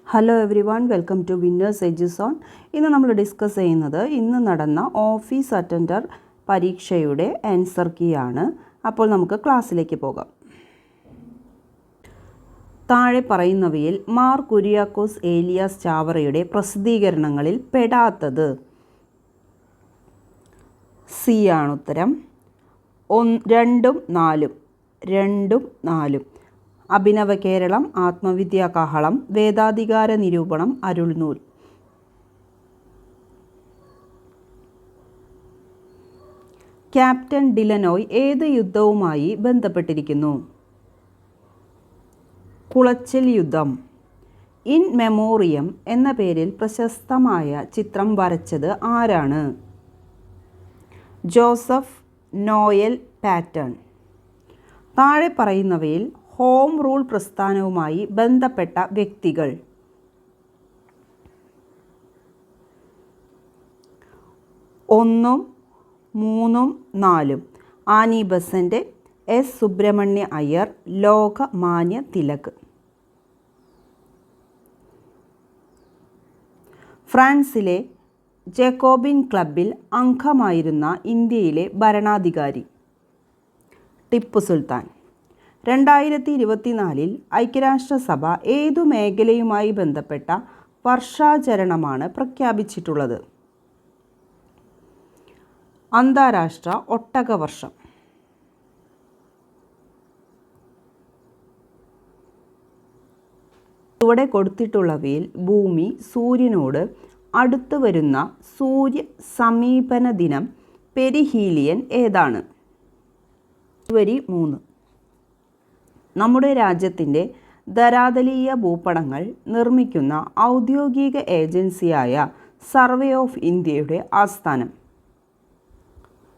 Hello everyone, welcome to winners Eduzone. ഇന്ന് നമ്മൾ discuss ചെയ്യുന്നത് ഇന്ന് നടന്ന ഓഫീസ് അറ്റൻഡർ പരീക്ഷയുടെ ആൻസർ കീ ആണ്. അപ്പോൾ നമുക്ക് ക്ലാസ്സിലേക്ക് പോകാം. താഴെ പറയുന്നവയിൽ മാർ കുര്യാക്കോസ് ഏലിയാസ് ചാവറയുടെ പ്രസിദ്ധീകരണങ്ങളിൽ പെടാത്തത് സി ആണ് ഉത്തരം. 2ഉം 4ഉം അഭിനവ കേരളം, ആത്മവിദ്യാ കാഹളം, വേദാധികാര നിരൂപണം, അരുൾനൂൽ. ക്യാപ്റ്റൻ ഡിലനോയ് ഏത് യുദ്ധവുമായി ബന്ധപ്പെട്ടിരിക്കുന്നു? കുളച്ചിൽ യുദ്ധം. ഇൻ മെമ്മോറിയം എന്ന പേരിൽ പ്രശസ്തമായ ചിത്രം വരച്ചത് ആരാണ്? Joseph Noel pattern. താഴെ പറയുന്നവയിൽ ഹോം റൂൾ പ്രസ്ഥാനവുമായി ബന്ധപ്പെട്ട വ്യക്തികൾ. 1, 3, 4. Annie Besant, S Subramania Iyer, Lokmanya Tilak. ഫ്രാൻസിലെ ജേക്കോബിൻ ക്ലബിൽ അംഗമായിരുന്ന ഇന്ത്യയിലെ ഭരണാധികാരി ടിപ്പു സുൽത്താൻ. 2024 ഐക്യരാഷ്ട്രസഭ ഏതു മേഖലയുമായി ബന്ധപ്പെട്ട വർഷാചരണമാണ് പ്രഖ്യാപിച്ചിട്ടുള്ളത്? അന്താരാഷ്ട്ര ഒട്ടകവർഷം. ചുവടെ കൊടുത്തിട്ടുള്ളവയിൽ ഭൂമി സൂര്യനോട് അടുത്തു വരുന്ന സൂര്യ സമീപന ദിനം പെരിഹീലിയൻ ഏതാണ്? ജനുവരി 3. നമ്മുടെ രാജ്യത്തിൻ്റെ ധരാതലീയ ഭൂപടങ്ങൾ നിർമ്മിക്കുന്ന ഔദ്യോഗിക ഏജൻസിയായ സർവേ ഓഫ് ഇന്ത്യയുടെ ആസ്ഥാനം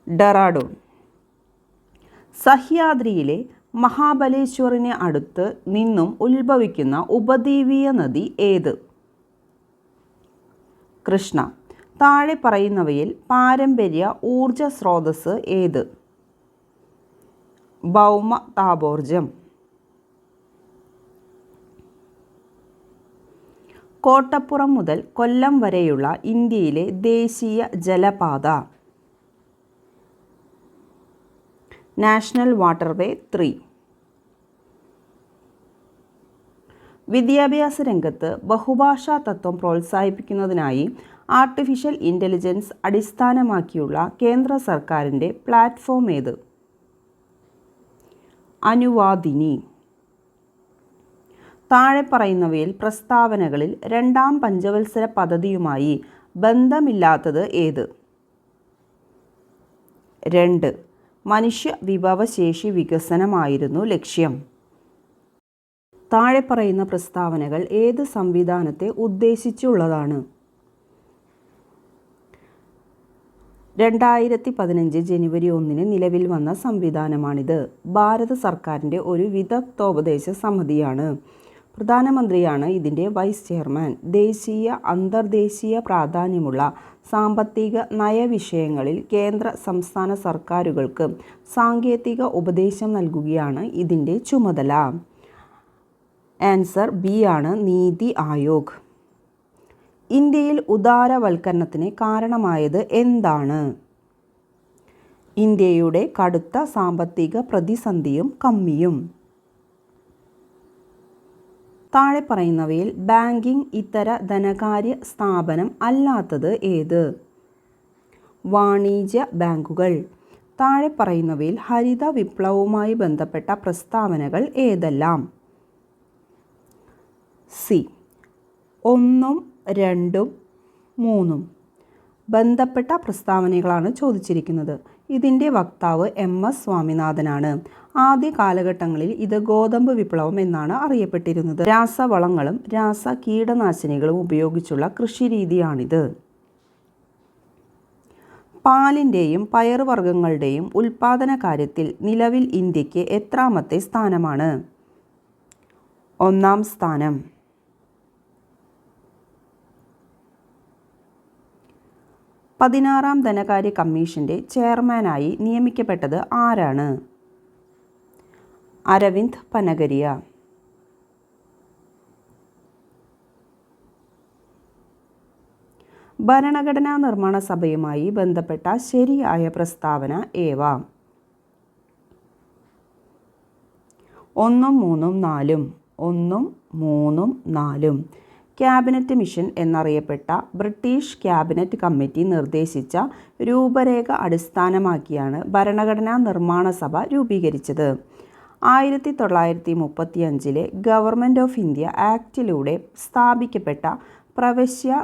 ഡെറാഡൂൺ. സഹ്യാദ്രിയിലെ മഹാബലേശ്വറിന് അടുത്ത് നിന്നും ഉത്ഭവിക്കുന്ന ഉപദ്വീപീയ നദി ഏത്? കൃഷ്ണ. താഴെ പറയുന്നവയിൽ പാരമ്പര്യ ഊർജ സ്രോതസ് ഏത്? ഭൗമ താപോർജം. കോട്ടപ്പുറം മുതൽ കൊല്ലം വരെയുള്ള ഇന്ത്യയിലെ ദേശീയ ജലപാത നാഷണൽ വാട്ടർവേ 3. വിദ്യാഭ്യാസ രംഗത്ത് ബഹുഭാഷാ തത്വം പ്രോത്സാഹിപ്പിക്കുന്നതിനായി ആർട്ടിഫിഷ്യൽ ഇൻ്റലിജൻസ് അടിസ്ഥാനമാക്കിയുള്ള കേന്ദ്ര സർക്കാരിൻ്റെ പ്ലാറ്റ്ഫോം ഏത്? അനുവാദിനി. താഴെ പറയുന്നവയിൽ പ്രസ്താവനകളിൽ 2ാം പഞ്ചവത്സര പദ്ധതിയുമായി ബന്ധമില്ലാത്തത് ഏത്? 2. മനുഷ്യ വിഭവശേഷി വികസനമായിരുന്നു ലക്ഷ്യം. താഴെ പറയുന്ന പ്രസ്താവനകൾ ഏത് സംവിധാനത്തെ ഉദ്ദേശിച്ചുള്ളതാണ്? 2015 ജനുവരി 1 നിലവിൽ വന്ന സംവിധാനമാണിത്. ഭാരത സർക്കാരിൻ്റെ ഒരു വിദഗ്ധോപദേശ സമിതിയാണ്. പ്രധാനമന്ത്രിയാണ് ഇതിൻ്റെ വൈസ് ചെയർമാൻ. ദേശീയ അന്തർദേശീയ പ്രാധാന്യമുള്ള സാമ്പത്തിക നയവിഷയങ്ങളിൽ കേന്ദ്ര സംസ്ഥാന സർക്കാരുകൾക്ക് സാങ്കേതിക ഉപദേശം നൽകുകയാണ് ഇതിൻ്റെ ചുമതല. ആൻസർ ബി ആണ്, നീതി ആയോഗ്. ഇന്ത്യയിൽ ഉദാരവൽക്കരണത്തിന് കാരണമായത് എന്താണ്? ഇന്ത്യയുടെ കടുത്ത സാമ്പത്തിക പ്രതിസന്ധിയും കമ്മിയും. താഴെ പറയുന്നവയിൽ ബാങ്കിംഗ് ഇതര ധനകാര്യ സ്ഥാപനം അല്ലാത്തത് ഏത്? വാണിജ്യ ബാങ്കുകൾ. താഴെ പറയുന്നവയിൽ ഹരിത വിപ്ലവവുമായി ബന്ധപ്പെട്ട പ്രസ്താവനകൾ ഏതെല്ലാം? സി. 1, 2, 3 ബന്ധപ്പെട്ട പ്രസ്താവനകളാണ് ചോദിച്ചിരിക്കുന്നത്. ഇതിൻ്റെ വക്താവ് MS സ്വാമിനാഥനാണ്. ആദ്യ കാലഘട്ടങ്ങളിൽ ഇത് ഗോതമ്പ് വിപ്ലവം എന്നാണ് അറിയപ്പെട്ടിരുന്നത്. രാസവളങ്ങളും രാസ കീടനാശിനികളും ഉപയോഗിച്ചുള്ള കൃഷിരീതിയാണിത്. പാലിൻ്റെയും പയറുവർഗ്ഗങ്ങളുടെയും ഉൽപ്പാദന കാര്യത്തിൽ നിലവിൽ ഇന്ത്യക്ക് എത്രാമത്തെ സ്ഥാനമാണ്? 1ാം സ്ഥാനം. 16ാം ധനകാര്യ കമ്മീഷൻ്റെ ചെയർമാനായി നിയമിക്കപ്പെട്ടത് ആരാണ്? അരവിന്ദ് പനഗരിയ. ഭരണഘടനാ നിർമ്മാണ സഭയുമായി ബന്ധപ്പെട്ട ശരിയായ പ്രസ്താവന ഏവ? 1, 3, 4. 1, 3, 4. ക്യാബിനറ്റ് മിഷൻ എന്നറിയപ്പെട്ട ബ്രിട്ടീഷ് ക്യാബിനറ്റ് കമ്മിറ്റി നിർദ്ദേശിച്ച രൂപരേഖ അടിസ്ഥാനമാക്കിയാണ് ഭരണഘടനാ നിർമ്മാണ സഭ രൂപീകരിച്ചത്. 1935 ഗവൺമെൻറ് ഓഫ് ഇന്ത്യ ആക്ടിലൂടെ സ്ഥാപിക്കപ്പെട്ട പ്രവശ്യ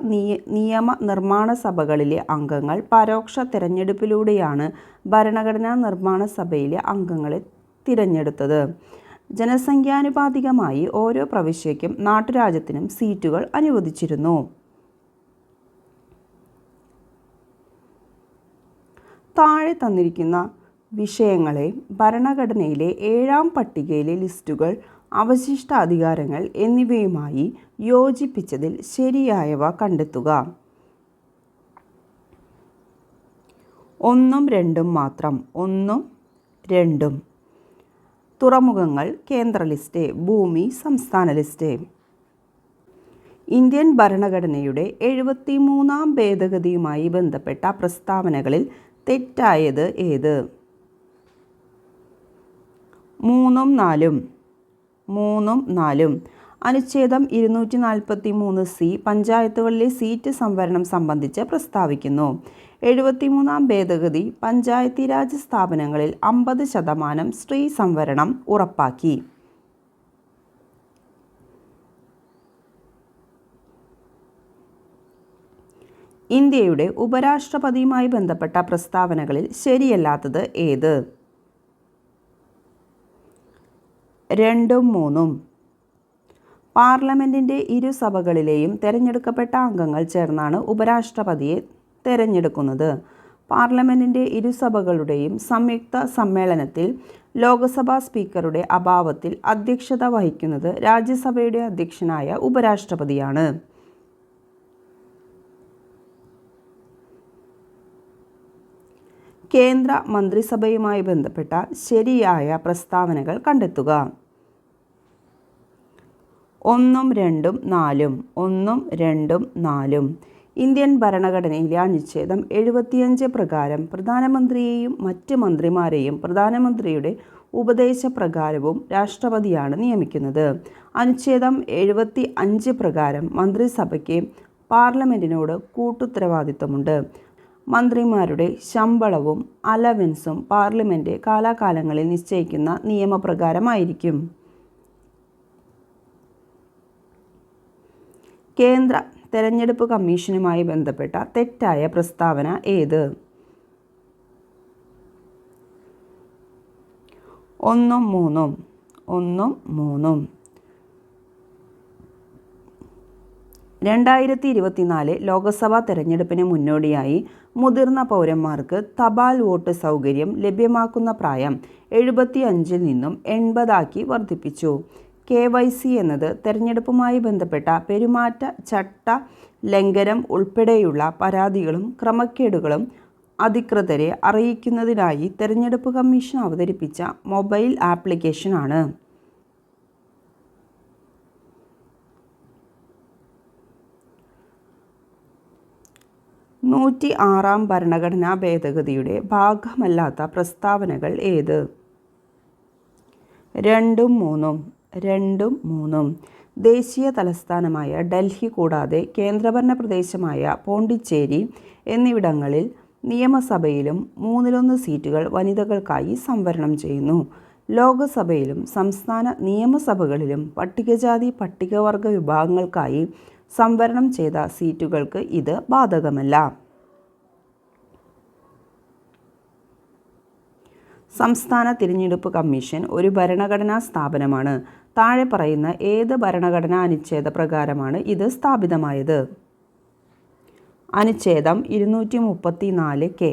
നിയമ നിർമ്മാണ സഭകളിലെ അംഗങ്ങൾ പരോക്ഷ തിരഞ്ഞെടുപ്പിലൂടെയാണ് ഭരണഘടനാ നിർമ്മാണ സഭയിലെ അംഗങ്ങളെ തിരഞ്ഞെടുത്തത്. ജനസംഖ്യാനുപാതികമായി ഓരോ പ്രവിശ്യയ്ക്കും നാട്ടുരാജ്യത്തിനും സീറ്റുകൾ അനുവദിച്ചിരുന്നു. താഴെ തന്നിരിക്കുന്ന വിഷയങ്ങളെ ഭരണഘടനയിലെ 7ാം പട്ടികയിലെ ലിസ്റ്റുകൾ, അവശിഷ്ട അധികാരങ്ങൾ എന്നിവയുമായി യോജിപ്പിച്ചതിൽ ശരിയായവ കണ്ടെത്തുക. 1ഉം 2ഉം മാത്രം. 1ഉം 2ഉം. തുറമുഖങ്ങൾ കേന്ദ്ര ലിസ്റ്റ്, ഭൂമി സംസ്ഥാന ലിസ്റ്റ്. ഇന്ത്യൻ ഭരണഘടനയുടെ 73ാം ഭേദഗതിയുമായി ബന്ധപ്പെട്ട പ്രസ്താവനകളിൽ തെറ്റായത് ഏത്? 3ഉം 4ഉം. 3ഉം 4ഉം. അനുച്ഛേദം 243C പഞ്ചായത്തുകളിലെ സീറ്റ് സംവരണം സംബന്ധിച്ച് പ്രസ്താവിക്കുന്നു. 73ാം ഭേദഗതി പഞ്ചായത്തി രാജ് സ്ഥാപനങ്ങളിൽ 50% സ്ത്രീ സംവരണം ഉറപ്പാക്കി. ഇന്ത്യയുടെ ഉപരാഷ്ട്രപതിയുമായി ബന്ധപ്പെട്ട പ്രസ്താവനകളിൽ ശരിയല്ലാത്തത് ഏത്? 2ഉം 3ഉം. പാർലമെൻറ്റിൻ്റെ ഇരുസഭകളിലെയും തെരഞ്ഞെടുക്കപ്പെട്ട അംഗങ്ങൾ ചേർന്നാണ് ഉപരാഷ്ട്രപതിയെ തെരഞ്ഞെടുക്കുന്നത്. പാർലമെൻറ്റിൻ്റെ ഇരുസഭകളുടെയും സംയുക്ത സമ്മേളനത്തിൽ ലോക്സഭാ സ്പീക്കറുടെ അഭാവത്തിൽ അധ്യക്ഷത വഹിക്കുന്നത് രാജ്യസഭയുടെ അധ്യക്ഷനായ ഉപരാഷ്ട്രപതിയാണ്. കേന്ദ്ര മന്ത്രിസഭയുമായി ബന്ധപ്പെട്ട ശരിയായ പ്രസ്താവനകൾ കണ്ടെത്തുക. 1ഉം 2ഉം 4ഉം. 1ഉം 2ഉം 4ഉം. ഇന്ത്യൻ ഭരണഘടനയിലെ അനുച്ഛേദം 75 പ്രകാരം പ്രധാനമന്ത്രിയെയും മറ്റ് മന്ത്രിമാരെയും പ്രധാനമന്ത്രിയുടെ ഉപദേശപ്രകാരവും രാഷ്ട്രപതിയാണ് നിയമിക്കുന്നത്. അനുച്ഛേദം 75 പ്രകാരം മന്ത്രിസഭയ്ക്ക് പാർലമെൻറ്റിനോട് കൂട്ടുത്തരവാദിത്തമുണ്ട്. മന്ത്രിമാരുടെ ശമ്പളവും അലവൻസും പാർലമെൻറ്റ് കാലാകാലങ്ങളിൽ നിശ്ചയിക്കുന്ന നിയമപ്രകാരമായിരിക്കും. കേന്ദ്ര തെരഞ്ഞെടുപ്പ് കമ്മീഷനുമായി ബന്ധപ്പെട്ട തെറ്റായ പ്രസ്താവന ഏത്? 1ഉം 3ഉം. 1ഉം 3ഉം. 2024 ലോക്സഭാ തെരഞ്ഞെടുപ്പിന് മുന്നോടിയായി മുതിർന്ന പൗരന്മാർക്ക് തപാൽ വോട്ട് സൗകര്യം ലഭ്യമാക്കുന്ന പ്രായം 75 നിന്നും 80 വർദ്ധിപ്പിച്ചു. KYC എന്നത് തെരഞ്ഞെടുപ്പുമായി ബന്ധപ്പെട്ട പെരുമാറ്റ ചട്ട ലംഘനം ഉൾപ്പെടെയുള്ള പരാതികളും ക്രമക്കേടുകളും അധികൃതരെ അറിയിക്കുന്നതിനായി തെരഞ്ഞെടുപ്പ് കമ്മീഷൻ അവതരിപ്പിച്ച മൊബൈൽ ആപ്ലിക്കേഷനാണ്. 106ാം ഭരണഘടനാ ഭേദഗതിയുടെ ഭാഗമല്ലാത്ത പ്രസ്താവനകൾ ഏത്? 2ഉം 3ഉം. 2ഉം 3ഉം. ദേശീയ തലസ്ഥാനമായ ഡൽഹി കൂടാതെ കേന്ദ്രഭരണ പ്രദേശമായ പോണ്ടിച്ചേരി എന്നിവിടങ്ങളിൽ നിയമസഭയിലും 1/3 സീറ്റുകൾ വനിതകൾക്കായി സംവരണം ചെയ്യുന്നു. ലോക്സഭയിലും സംസ്ഥാന നിയമസഭകളിലും പട്ടികജാതി പട്ടികവർഗ വിഭാഗങ്ങൾക്കായി സംവരണം ചെയ്ത സീറ്റുകൾക്ക് ഇത് ബാധകമല്ല. സംസ്ഥാന തിരഞ്ഞെടുപ്പ് കമ്മീഷൻ ഒരു ഭരണഘടനാ സ്ഥാപനമാണ്. താഴെ പറയുന്ന ഏത് ഭരണഘടനാ അനുച്ഛേദ പ്രകാരമാണ് ഇത് സ്ഥാപിതമായത്? അനുച്ഛേദം 234K.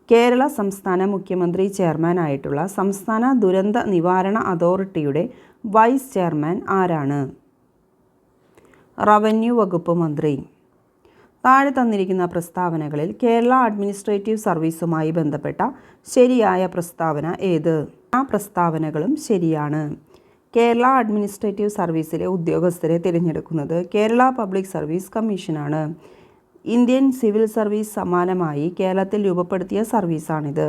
കേരള സംസ്ഥാന മുഖ്യമന്ത്രി ചെയർമാനായിട്ടുള്ള സംസ്ഥാന ദുരന്ത നിവാരണ അതോറിറ്റിയുടെ വൈസ് ചെയർമാൻ ആരാണ്? റവന്യൂ വകുപ്പ് മന്ത്രി. താഴെ തന്നിരിക്കുന്ന പ്രസ്താവനകളിൽ കേരള അഡ്മിനിസ്ട്രേറ്റീവ് സർവീസുമായി ബന്ധപ്പെട്ട ശരിയായ പ്രസ്താവന ഏത്? ആ പ്രസ്താവനകളും ശരിയാണ്. കേരള അഡ്മിനിസ്ട്രേറ്റീവ് സർവീസിലെ ഉദ്യോഗസ്ഥരെ തിരഞ്ഞെടുക്കുന്നത് കേരള പബ്ലിക് സർവീസ് കമ്മീഷനാണ്. ഇന്ത്യൻ സിവിൽ സർവീസ് സമാനമായി കേരളത്തിൽ രൂപപ്പെടുത്തിയ സർവീസാണിത്.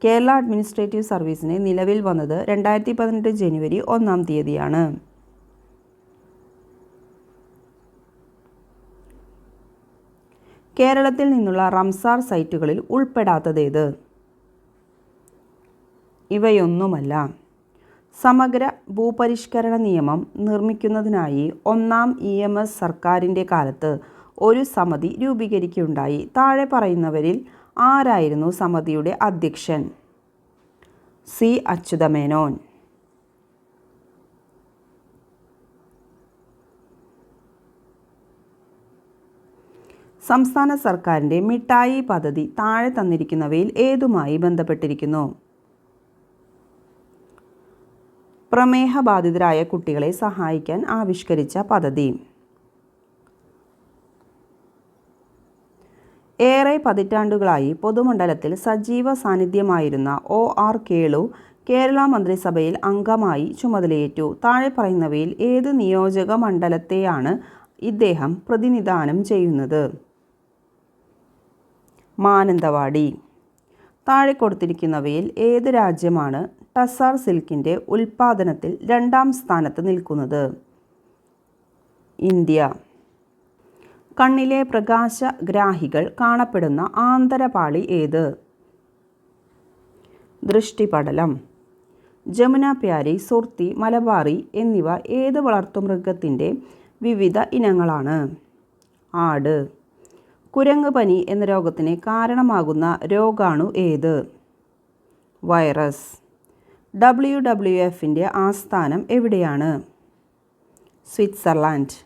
കേരള അഡ്മിനിസ്ട്രേറ്റീവ് സർവീസിന് നിലവിൽ വന്നത് 2018 ജനുവരി 1-ാം തീയതിയാണ്. കേരളത്തിൽ നിന്നുള്ള റംസാർ സൈറ്റുകളിൽ ഉൾപ്പെടാത്തതേത്? ഇവയൊന്നുമല്ല. സമഗ്ര ഭൂപരിഷ്കരണ നിയമം നിർമ്മിക്കുന്നതിനായി 1-ാം EMS സർക്കാരിൻ്റെ കാലത്ത് ഒരു സമിതി രൂപീകരിക്കുകയുണ്ടായി. താഴെ പറയുന്നവരിൽ ആരായിരുന്നു സമിതിയുടെ അധ്യക്ഷൻ? സി. അച്യുതമേനോൻ. സംസ്ഥാന സർക്കാരിൻ്റെ മിഠായി പദ്ധതി താഴെ തന്നിരിക്കുന്നവയിൽ ഏതുമായി ബന്ധപ്പെട്ടിരിക്കുന്നു? പ്രമേഹബാധിതരായ കുട്ടികളെ സഹായിക്കാൻ ആവിഷ്കരിച്ച പദ്ധതി. ഏറെ പതിറ്റാണ്ടുകളായി പൊതുമണ്ഡലത്തിൽ സജീവ സാന്നിധ്യമായിരുന്ന OR കേളു കേരള മന്ത്രിസഭയിൽ അംഗമായി ചുമതലയേറ്റു. താഴെ പറയുന്നവയിൽ ഏത് നിയോജക മണ്ഡലത്തെയാണ് ഇദ്ദേഹം പ്രതിനിധാനം ചെയ്യുന്നത്? മാനന്തവാടി. താഴെ കൊടുത്തിരിക്കുന്നവയിൽ ഏത് രാജ്യമാണ് ടസർ സിൽക്കിൻ്റെ ഉൽപ്പാദനത്തിൽ 2-ാം സ്ഥാനത്ത് നിൽക്കുന്നത്? ഇന്ത്യ. കണ്ണിലെ പ്രകാശഗ്രാഹികൾ കാണപ്പെടുന്ന ആന്തരപാളി ഏത്? ദൃഷ്ടിപടലം. ജമുന പ്യാരി, സുർത്തി, മലബാറി എന്നിവ ഏത് വളർത്തുമൃഗത്തിൻ്റെ വിവിധ ഇനങ്ങളാണ്? ആട്. കുരങ്ങ് പനി എന്ന രോഗത്തിന് കാരണമാകുന്ന രോഗാണു ഏത്? വൈറസ്. WWFൻ്റെ ആസ്ഥാനം എവിടെയാണ്? സ്വിറ്റ്സർലാൻഡ്.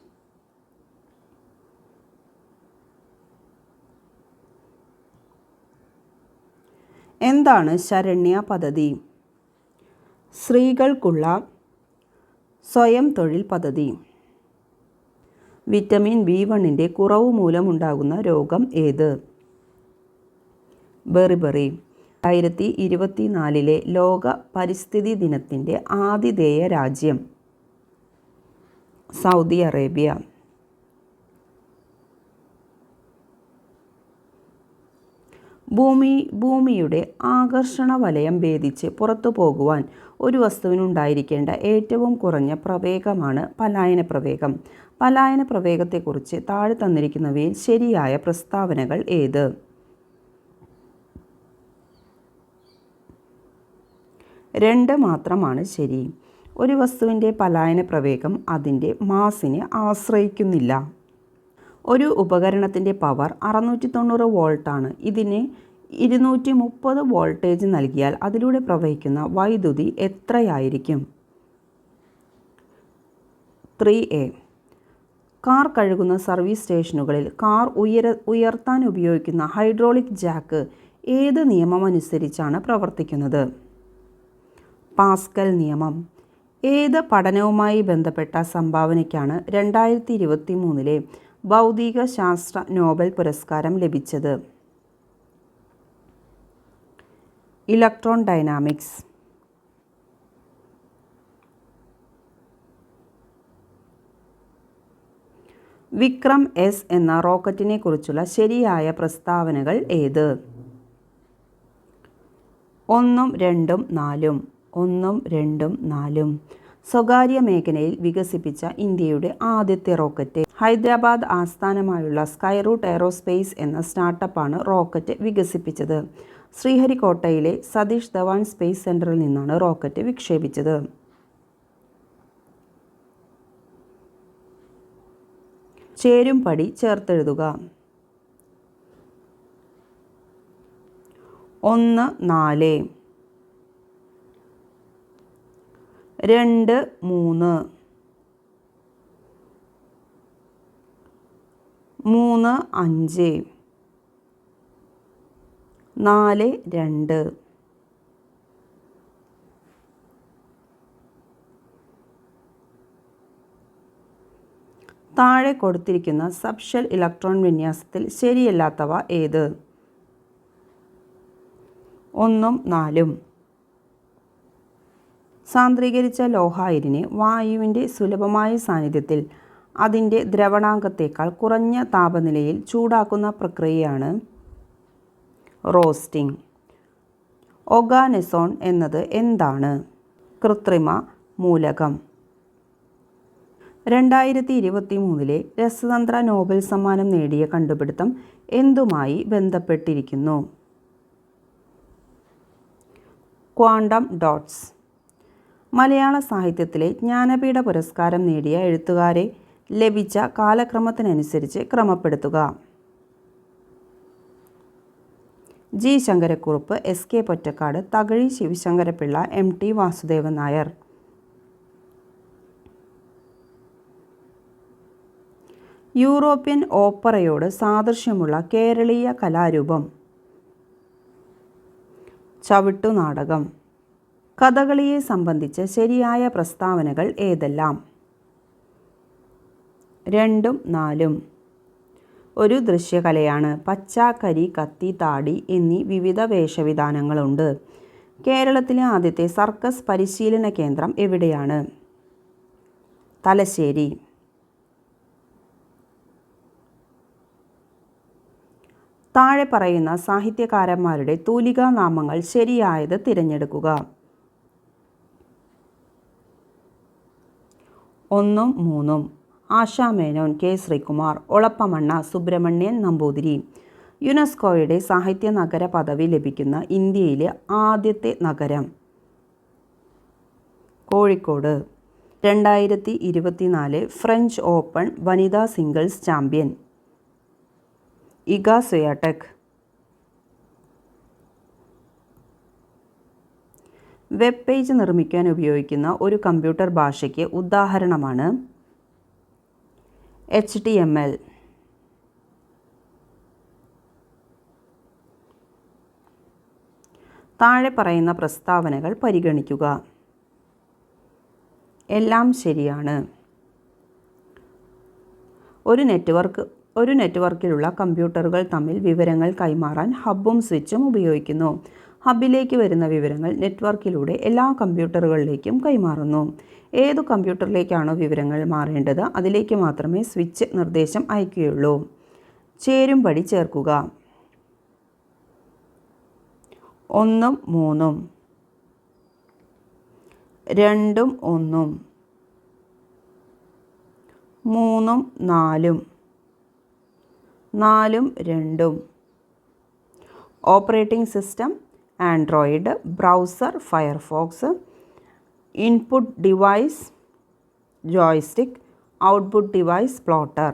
എന്താണ് ശരണ്യ പദ്ധതി? സ്ത്രീകൾക്കുള്ള സ്വയം തൊഴിൽ പദ്ധതി. വിറ്റമിൻ B1ൻ്റെ കുറവ് മൂലമുണ്ടാകുന്ന രോഗം ഏത്? ബെറിബറി. 2024 ലോക പരിസ്ഥിതി ദിനത്തിൻ്റെ ആതിഥേയ രാജ്യം? Saudi Arabia. ഭൂമിയുടെ ആകർഷണ വലയം ഭേദിച്ച് പുറത്തു പോകുവാൻ ഒരു വസ്തുവിനുണ്ടായിരിക്കേണ്ട ഏറ്റവും കുറഞ്ഞ പ്രവേഗമാണ് പലായന പ്രവേഗം. പലായന പ്രവേഗത്തെക്കുറിച്ച് താഴെ തന്നിരിക്കുന്നവയിൽ ശരിയായ പ്രസ്താവനകൾ ഏത്? രണ്ട് മാത്രമാണ് ശരി. ഒരു വസ്തുവിൻ്റെ പലായന പ്രവേഗം അതിൻ്റെ മാസിനെ ആശ്രയിക്കുന്നില്ല. ഒരു ഉപകരണത്തിൻ്റെ പവർ 690 വോൾട്ടാണ്. ഇതിന് 230 വോൾട്ടേജ് നൽകിയാൽ അതിലൂടെ പ്രവഹിക്കുന്ന വൈദ്യുതി എത്രയായിരിക്കും? 3A. കാർ കഴുകുന്ന സർവീസ് സ്റ്റേഷനുകളിൽ കാർ ഉയർത്താൻ ഉപയോഗിക്കുന്ന ഹൈഡ്രോളിക് ജാക്ക് ഏത് നിയമമനുസരിച്ചാണ് പ്രവർത്തിക്കുന്നത്? പാസ്കൽ നിയമം. ഏത് പഠനവുമായി ബന്ധപ്പെട്ട സംഭാവനയ്ക്കാണ് 2023 ഭൗതിക ശാസ്ത്ര നോബൽ പുരസ്കാരം ലഭിച്ചത്? Electron dynamics. വിക്രം S എന്ന റോക്കറ്റിനെ കുറിച്ചുള്ള ശരിയായ പ്രസ്താവനകൾ ഏത്? 1, 2, 4. 1, 2, 4. സ്വകാര്യ മേഖലയിൽ വികസിപ്പിച്ച ഇന്ത്യയുടെ ആദ്യത്തെ റോക്കറ്റ്. ഹൈദരാബാദ് ആസ്ഥാനമായുള്ള സ്കൈറൂട്ട് എയ്റോസ്പേസ് എന്ന സ്റ്റാർട്ടപ്പാണ് റോക്കറ്റ് വികസിപ്പിച്ചത്. ശ്രീഹരിക്കോട്ടയിലെ സതീഷ് ധവാൻ സ്പേസ് സെൻറ്ററിൽ നിന്നാണ് റോക്കറ്റ് വിക്ഷേപിച്ചത്. ചേരുംപടി ചേർത്തെഴുതുക. 1, 4. 2, 3. 3, 5. 4, 2. താഴെ കൊടുത്തിരിക്കുന്ന സബ്ഷെൽ ഇലക്ട്രോൺ വിന്യാസത്തിൽ ശരിയല്ലാത്തവ ഏത്? 1, 4. സാന്ദ്രീകരിച്ച ലോഹ-അയിരിനെ വായുവിൻ്റെ സുലഭമായ സാന്നിധ്യത്തിൽ അതിൻ്റെ ദ്രവണാങ്കത്തേക്കാൾ കുറഞ്ഞ താപനിലയിൽ ചൂടാക്കുന്ന പ്രക്രിയയാണ് റോസ്റ്റിംഗ്. ഓർഗാനെസോൺ എന്നത് എന്താണ്? കൃത്രിമ മൂലകം. 2023 രസതന്ത്ര നോബൽ സമ്മാനം നേടിയ കണ്ടുപിടുത്തം എന്തുമായി ബന്ധപ്പെട്ടിരിക്കുന്നു? Quantum dots. മലയാള സാഹിത്യത്തിലെ ജ്ഞാനപീഠ പുരസ്കാരം നേടിയ എഴുത്തുകാരെ ലഭിച്ച കാലക്രമത്തിനനുസരിച്ച് ക്രമപ്പെടുത്തുക. G. Sankara Kurup, S. K. Pottekkatt, Thakazhi Sivasankara Pillai, M. T. Vasudevan Nair. European ഓപ്പറയോട് സാദൃശ്യമുള്ള കേരളീയ കലാരൂപം? ചവിട്ടുനാടകം. കഥകളിയെ സംബന്ധിച്ച് ശരിയായ പ്രസ്താവനകൾ ഏതെല്ലാം? 2ഉം 4ഉം. ഒരു ദൃശ്യകലയാണ്. പച്ച, കരി, കത്തി, താടി എന്നീ വിവിധ വേഷവിധാനങ്ങളുണ്ട്. കേരളത്തിലെ ആദ്യത്തെ സർക്കസ് പരിശീലന കേന്ദ്രം എവിടെയാണ്? തലശ്ശേരി. താഴെ പറയുന്ന സാഹിത്യകാരന്മാരുടെ തൂലികാനാമങ്ങൾ ശരിയായത് തിരഞ്ഞെടുക്കുക. 1ഉം 3ഉം. ആശാമേനോൻ, കെ. ശ്രീകുമാർ, ഒളപ്പമണ്ണ സുബ്രഹ്മണ്യൻ നമ്പൂതിരി. യുനെസ്കോയുടെ സാഹിത്യ നഗര പദവി ലഭിക്കുന്ന ഇന്ത്യയിലെ ആദ്യത്തെ നഗരം? കോഴിക്കോട്. 2024 ഫ്രഞ്ച് ഓപ്പൺ വനിതാ singles champion? Iga സ്വിയാടെക്. Web page നിർമ്മിക്കാൻ ഉപയോഗിക്കുന്ന ഒരു കമ്പ്യൂട്ടർ ഭാഷയ്ക്ക് ഉദാഹരണമാണ് HTML. താഴെ പറയുന്ന പ്രസ്താവനകൾ പരിഗണിക്കുക. എല്ലാം ശരിയാണ്. ഒരു നെറ്റ്വർക്കിലുള്ള കമ്പ്യൂട്ടറുകൾ തമ്മിൽ വിവരങ്ങൾ കൈമാറാൻ ഹബ്ബും സ്വിച്ചും ഉപയോഗിക്കുന്നു. ഹബ്ബിലേക്ക് വരുന്ന വിവരങ്ങൾ നെറ്റ്വർക്കിലൂടെ എല്ലാ കമ്പ്യൂട്ടറുകളിലേക്കും കൈമാറുന്നു. ഏതു കമ്പ്യൂട്ടറിലേക്കാണോ വിവരങ്ങൾ മാറേണ്ടത് അതിലേക്ക് മാത്രമേ സ്വിച്ച് നിർദ്ദേശം അയക്കുകയുള്ളൂ. ചേരുംപടി ചേർക്കുക. 1ഉം 3ഉം. 2ഉം 1ഉം. 3ഉം 4ഉം. 4ഉം 2ഉം. Operating system Android. Browser Firefox. Input device joystick. Output device plotter.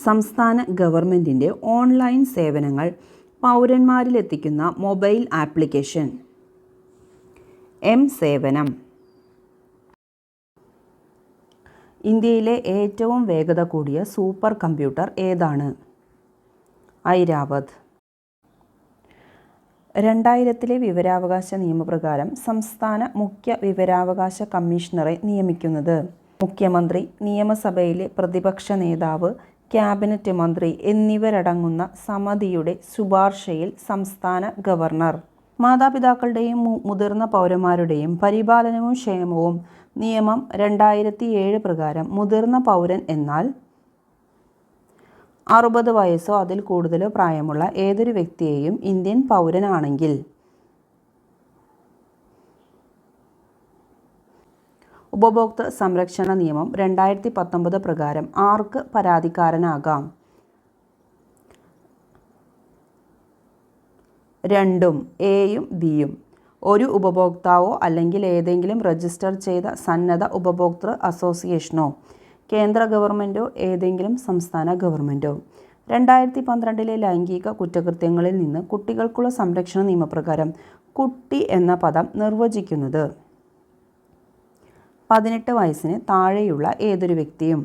സംസ്ഥാന ഗവൺമെൻറ്റിൻ്റെ ഓൺലൈൻ സേവനങ്ങൾ പൗരന്മാരിലെത്തിക്കുന്ന മൊബൈൽ ആപ്ലിക്കേഷൻ? M-സേവനം. ഇന്ത്യയിലെ ഏറ്റവും വേഗത കൂടിയ സൂപ്പർ കമ്പ്യൂട്ടർ ഏതാണ്? ഐരാവത്. 2000 വിവരാവകാശ നിയമപ്രകാരം സംസ്ഥാന മുഖ്യ വിവരാവകാശ കമ്മീഷണറെ നിയമിക്കുന്നത്? മുഖ്യമന്ത്രി, നിയമസഭയിലെ പ്രതിപക്ഷ നേതാവ്, ക്യാബിനറ്റ് മന്ത്രി എന്നിവരടങ്ങുന്ന സമിതിയുടെ ശുപാർശയിൽ സംസ്ഥാന ഗവർണർ. മാതാപിതാക്കളുടെയും മുതിർന്ന പൗരന്മാരുടെയും പരിപാലനവും ക്ഷേമവും നിയമം 2007 പ്രകാരം മുതിർന്ന പൗരൻ എന്നാൽ 60 വയസ്സോ അതിൽ കൂടുതലോ പ്രായമുള്ള ഏതൊരു വ്യക്തിയെയും ഇന്ത്യൻ പൗരനാണെങ്കിൽ. ഉപഭോക്തൃ സംരക്ഷണ നിയമം 2019 പ്രകാരം ആർക്ക് പരാതിക്കാരനാകാം? 2ഉം എയും ബിയും. ഒരു ഉപഭോക്താവോ അല്ലെങ്കിൽ ഏതെങ്കിലും രജിസ്റ്റർ ചെയ്ത സന്നദ്ധ ഉപഭോക്തൃ അസോസിയേഷനോ, കേന്ദ്ര ഗവൺമെൻറ്റോ ഏതെങ്കിലും സംസ്ഥാന ഗവൺമെൻറ്റോ. 2012 ലൈംഗിക കുറ്റകൃത്യങ്ങളിൽ നിന്ന് കുട്ടികൾക്കുള്ള സംരക്ഷണ നിയമപ്രകാരം കുട്ടി എന്ന പദം നിർവചിക്കുന്നത് 18 വയസ്സിന് താഴെയുള്ള ഏതൊരു വ്യക്തിയും.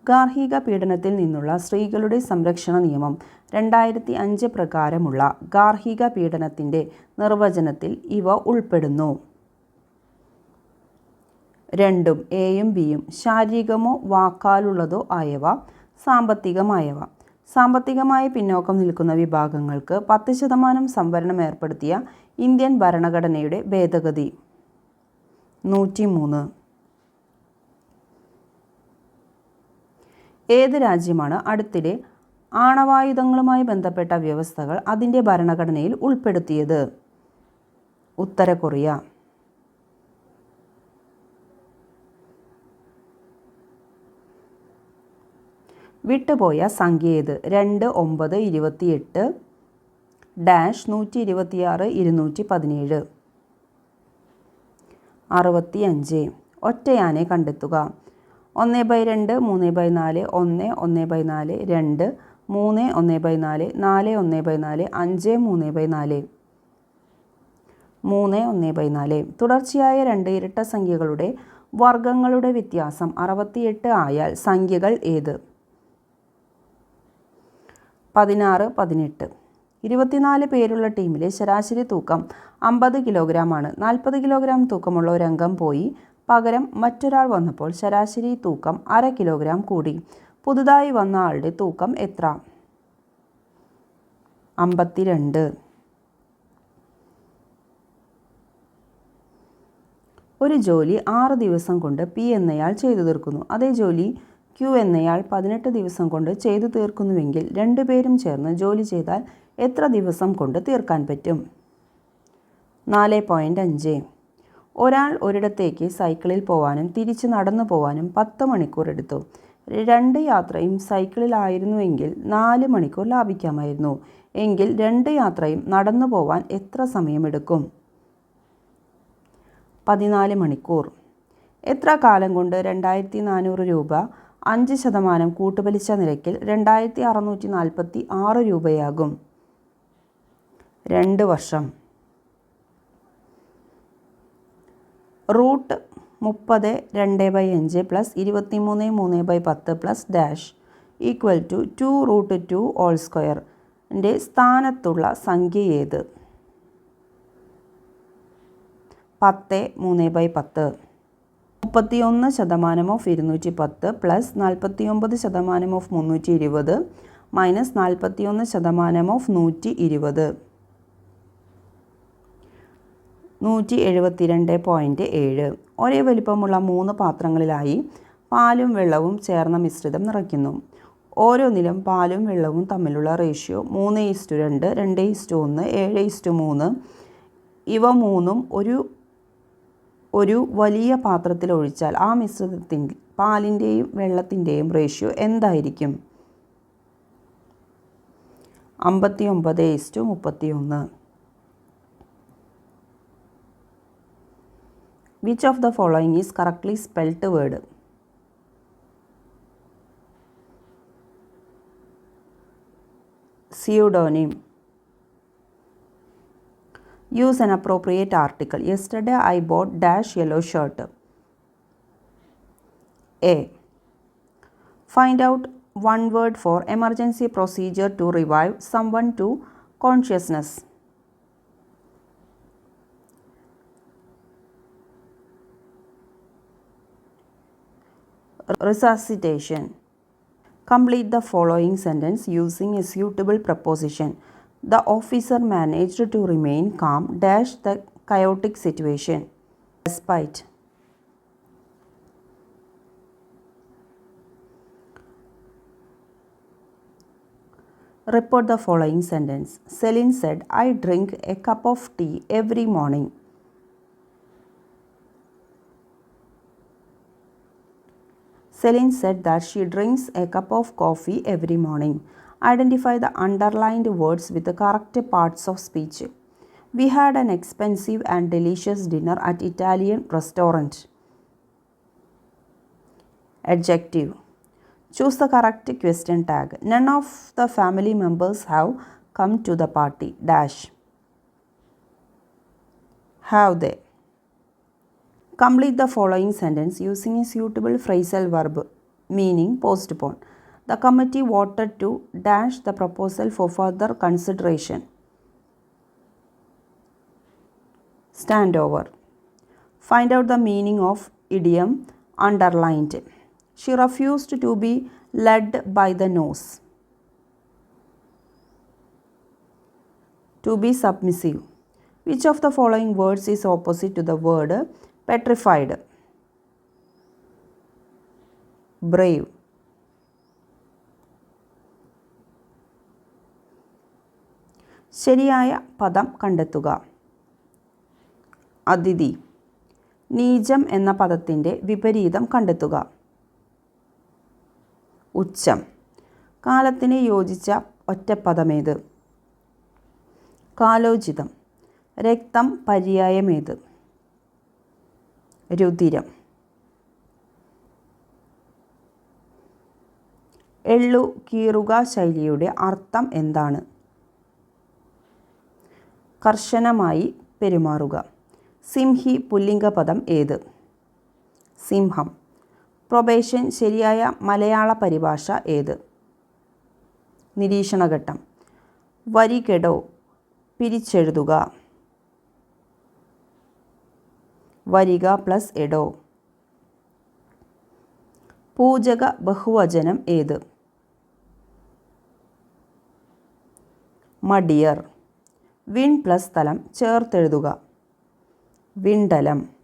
ഗാർഹിക പീഡനത്തിൽ നിന്നുള്ള സ്ത്രീകളുടെ സംരക്ഷണ നിയമം 2005 പ്രകാരമുള്ള ഗാർഹിക പീഡനത്തിൻ്റെ നിർവചനത്തിൽ ഇവ ഉൾപ്പെടുന്നു. 2ഉം എയും ബിയും. ശാരീരികമോ വാക്കാലുള്ളതോ ആയവ, സാമ്പത്തികമായവ. സാമ്പത്തികമായി പിന്നോക്കം നിൽക്കുന്ന വിഭാഗങ്ങൾക്ക് 10% സംവരണം ഏർപ്പെടുത്തിയ ഇന്ത്യൻ ഭരണഘടനയുടെ ഭേദഗതി. 103. ഏത് രാജ്യമാണ് അടുത്തിടെ ആണവായുധങ്ങളുമായി ബന്ധപ്പെട്ട വ്യവസ്ഥകൾ അതിൻ്റെ ഭരണഘടനയിൽ ഉൾപ്പെടുത്തിയത്? ഉത്തര കൊറിയ. വിട്ടുപോയ സംഖ്യ ഏത്? 2, 9, 28 -126 217. 65. ഒറ്റയാനെ കണ്ടെത്തുക. 1/2 3/4 1 1/4 2 3 1/4 4 1/4 5 3/4. 3 1/4. തുടർച്ചയായ 2 ഇരട്ട സംഖ്യകളുടെ വർഗങ്ങളുടെ വ്യത്യാസം 68 ആയാൽ സംഖ്യകൾ ഏത്? 16 18. 24 പേരുള്ള ടീമിലെ ശരാശരി തൂക്കം 50 കിലോഗ്രാമാണ്. 40 കിലോഗ്രാം തൂക്കമുള്ള ഒരംഗം പോയി പകരം മറ്റൊരാൾ വന്നപ്പോൾ ശരാശരി തൂക്കം 1/2 കിലോഗ്രാം കൂടി. പുതുതായി വന്ന ആളുടെ തൂക്കം എത്ര? 52. ഒരു ജോലി 6 ദിവസം കൊണ്ട് പി എന്നയാൾ ചെയ്തു തീർക്കുന്നു. അതേ ജോലി ക്യു എന്നയാൾ 18 ദിവസം കൊണ്ട് ചെയ്തു തീർക്കുന്നുവെങ്കിൽ രണ്ടുപേരും ചേർന്ന് ജോലി ചെയ്താൽ എത്ര ദിവസം കൊണ്ട് തീർക്കാൻ പറ്റും? 4.5. ഒരാൾ ഒരിടത്തേക്ക് സൈക്കിളിൽ പോവാനും തിരിച്ച് നടന്നു പോവാനും 10 മണിക്കൂർ എടുത്തു. 2 യാത്രയും സൈക്കിളിലായിരുന്നുവെങ്കിൽ 4 മണിക്കൂർ ലാഭിക്കാമായിരുന്നു. എങ്കിൽ 2 യാത്രയും നടന്നു പോവാൻ എത്ര സമയമെടുക്കും? 14 മണിക്കൂർ. എത്ര കാലം കൊണ്ട് 2400 രൂപ 5% കൂട്ടുപലിശ നിരക്കിൽ 2646 രൂപയാകും? 2 വർഷം. Root 30 2/5 plus 23 3/10 plus dash equal to 2√2 whole സ്ക്വയറിൻ്റെ സ്ഥാനത്തുള്ള സംഖ്യ ഏത്? 10 3/10. 31% of 210 plus 49% of 320 minus 41% of 120. 172.7. ഒരേ വലിപ്പമുള്ള 3 പാത്രങ്ങളിലായി പാലും വെള്ളവും ചേർന്ന മിശ്രിതം നിറയ്ക്കുന്നു. ഓരോന്നിലും പാലും വെള്ളവും തമ്മിലുള്ള റേഷ്യോ 3:2, 2:1, 7:3. ഇവ മൂന്നും ഒരു വലിയ പാത്രത്തിൽ ഒഴിച്ചാൽ ആ മിശ്രിതത്തിൽ പാലിൻ്റെയും വെള്ളത്തിൻ്റെയും റേഷ്യോ എന്തായിരിക്കും? 59:31. Which of the following is correctly spelt word? Pseudonym. Use an appropriate article. Yesterday I bought dash yellow shirt. A. Find out one word for emergency procedure to revive someone to consciousness. Resuscitation. Complete the following sentence using a suitable preposition. The officer managed to remain calm dash the chaotic situation. Despite. Report the following sentence. Celine said, I drink a cup of tea every morning. Celine said that she drinks a cup of coffee every morning. Identify the underlined words with the correct parts of speech. We had an expensive and delicious dinner at Italian restaurant. Adjective. Choose the correct question tag. None of the family members have come to the party. Dash. Have they? Complete the following sentence using a suitable phrasal verb meaning postpone. The committee voted to dash the proposal for further consideration. Stand over. Find out the meaning of idiom underlined. She refused to be led by the nose. To be submissive. Which of the following words is opposite to the word petrified? Brave. ശരിയായ പദം കണ്ടെത്തുക. അതിഥി. നീചം എന്ന പദത്തിൻ്റെ വിപരീതം കണ്ടെത്തുക. ഉച്ചം. കാലത്തിന് യോജിച്ച ഒറ്റപ്പദമേത്? കാലോചിതം. രക്തം പര്യായമേത്? രുധിരം. എള്ളു കീറുക ശൈലിയുടെ അർത്ഥം എന്താണ്? കർശനമായി പെരുമാറുക. സിംഹി പുല്ലിംഗപദം ഏത്? സിംഹം. പ്രൊബേഷൻ ശരിയായ മലയാള പരിഭാഷ ഏത്? നിരീക്ഷണഘട്ടം. വരികെടോ പിരിച്ചെഴുതുക. വരിക പ്ലസ് എടോ. പൂജക ബഹുവചനം ഏത്? മടിയർ. വിൺ പ്ലസ് സ്ഥലം ചേർത്തെഴുതുക. വിണ്ടലം.